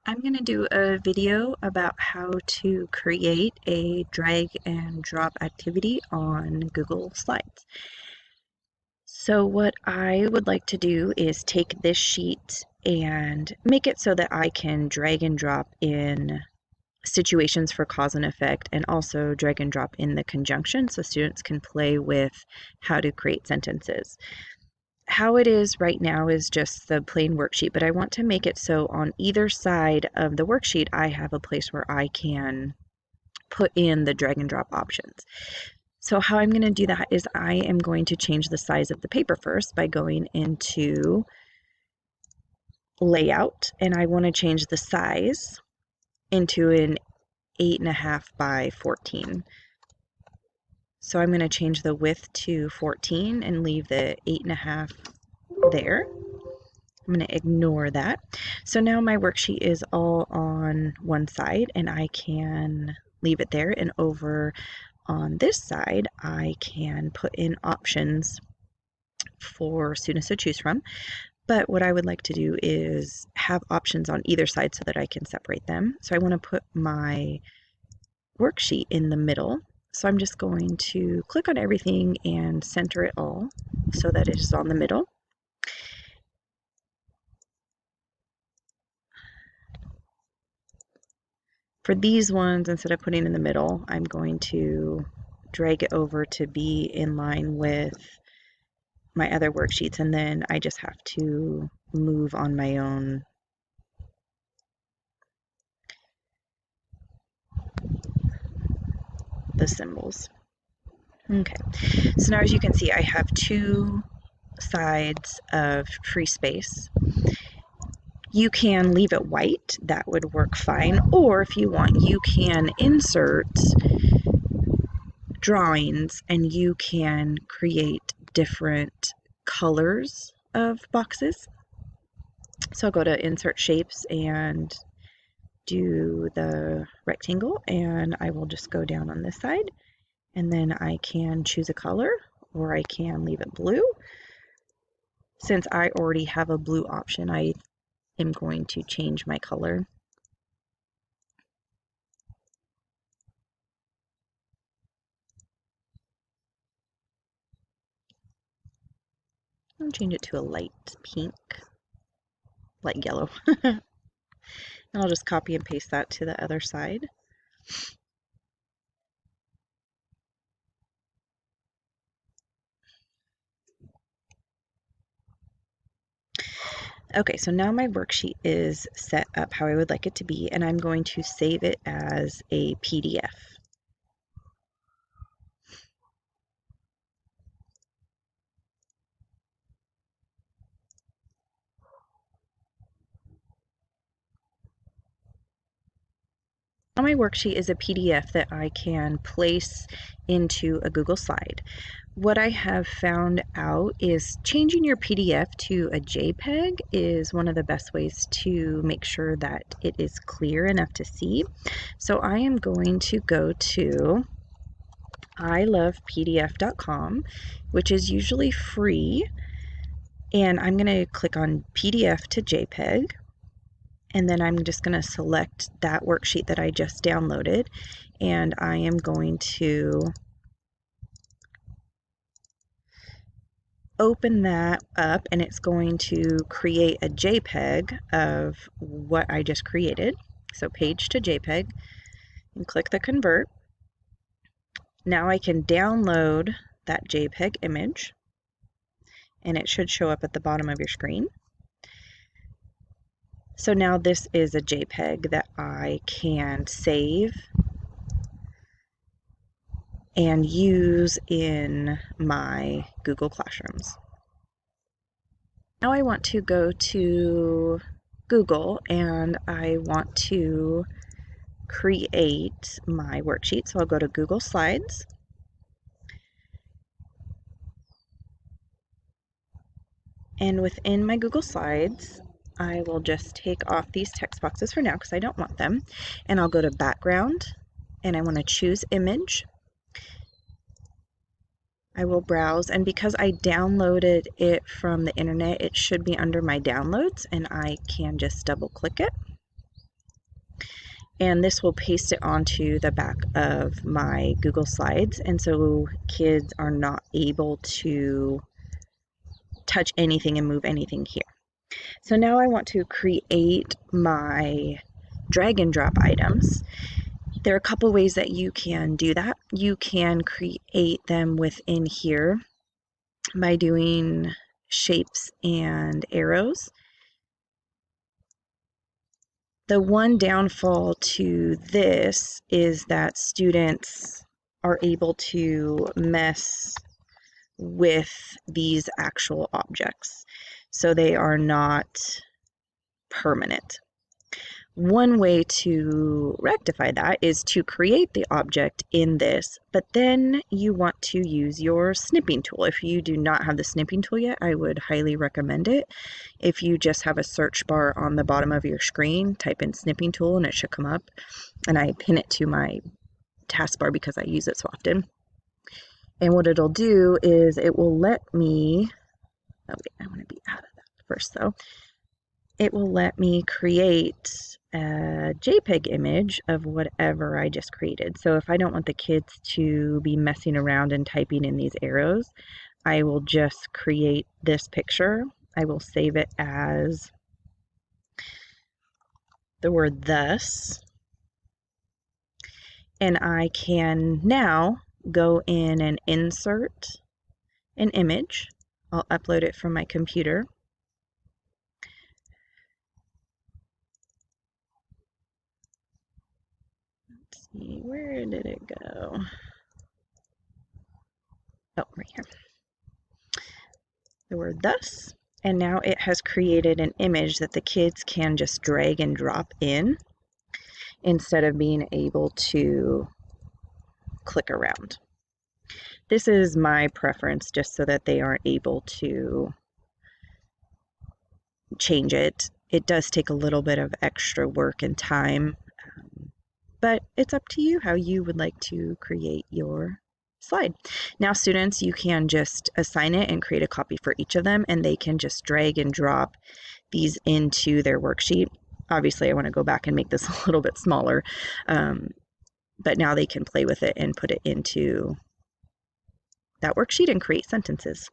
I'm going to do a video about how to create a drag and drop activity on Google Slides. So what I would like to do is take this sheet and make it so that I can drag and drop in situations for cause and effect, and also drag and drop in the conjunction so students can play with how to create sentences. How it is right now is just the plain worksheet, but I want to make it so on either side of the worksheet I have a place where I can put in the drag and drop options. So how I'm going to do that is I am going to change the size of the paper first by going into layout, and I want to change the size into an 8.5 by 14. So I'm going to change the width to 14 and leave the 8.5 there. I'm going to ignore that. So now my worksheet is all on one side, and I can leave it there, and over on this side I can put in options for students to choose from. But what I would like to do is have options on either side so that I can separate them. So I want to put my worksheet in the middle. So I'm just going to click on everything and center it all so that it is on the middle. For these ones, instead of putting in the middle, I'm going to drag it over to be in line with my other worksheets, and then I just have to move on my own the symbols. Okay, so now as you can see, I have two sides of free space. You can leave it white, that would work fine, or if you want, you can insert drawings and you can create different colors of boxes. So I'll go to insert shapes and do the rectangle, and I will just go down on this side, and then I can choose a color, or I can leave it blue. Since I already have a blue option, I am going to change my color. I'll change it to a light pink, light yellow. And I'll just copy and paste that to the other side. Okay, so now my worksheet is set up how I would like it to be, and I'm going to save it as a PDF. Now my worksheet is a PDF that I can place into a Google slide. What I have found out is changing your PDF to a JPEG is one of the best ways to make sure that it is clear enough to see. So I am going to go to ilovepdf.com, which is usually free, and I'm going to click on PDF to JPEG. And then I'm just going to select that worksheet that I just downloaded, and I am going to open that up, and it's going to create a JPEG of what I just created. So page to JPEG, and click the convert. Now I can download that JPEG image, and it should show up at the bottom of your screen. So now this is a JPEG that I can save and use in my Google Classrooms. Now I want to go to Google and I want to create my worksheet. So I'll go to Google Slides. And within my Google Slides, I will just take off these text boxes for now because I don't want them. And I'll go to background, and I want to choose image. I will browse, and because I downloaded it from the internet, it should be under my downloads, and I can just double click it. And this will paste it onto the back of my Google Slides, and so kids are not able to touch anything and move anything here. So now I want to create my drag and drop items. There are a couple ways that you can do that. You can create them within here by doing shapes and arrows. The one downfall to this is that students are able to mess with these actual objects, so they are not permanent. One way to rectify that is to create the object in this, but then you want to use your snipping tool. If you do not have the snipping tool yet, I would highly recommend it. If you just have a search bar on the bottom of your screen, type in snipping tool and it should come up. And I pin it to my taskbar because I use it so often. And what it'll do is it will let me, oh wait, I want to be out of that first though. It will let me create a JPEG image of whatever I just created. So if I don't want the kids to be messing around and typing in these arrows, I will just create this picture. I will save it as the word thus. And I can now go in and insert an image. I'll upload it from my computer. Let's see, where did it go? Oh, right here. The word thus. And now it has created an image that the kids can just drag and drop in instead of being able to click around. This is my preference just so that they aren't able to change it. It does take a little bit of extra work and time, but it's up to you how you would like to create your slide. Now students, you can just assign it and create a copy for each of them, and they can just drag and drop these into their worksheet. Obviously I want to go back and make this a little bit smaller, but now they can play with it and put it into that worksheet and create sentences.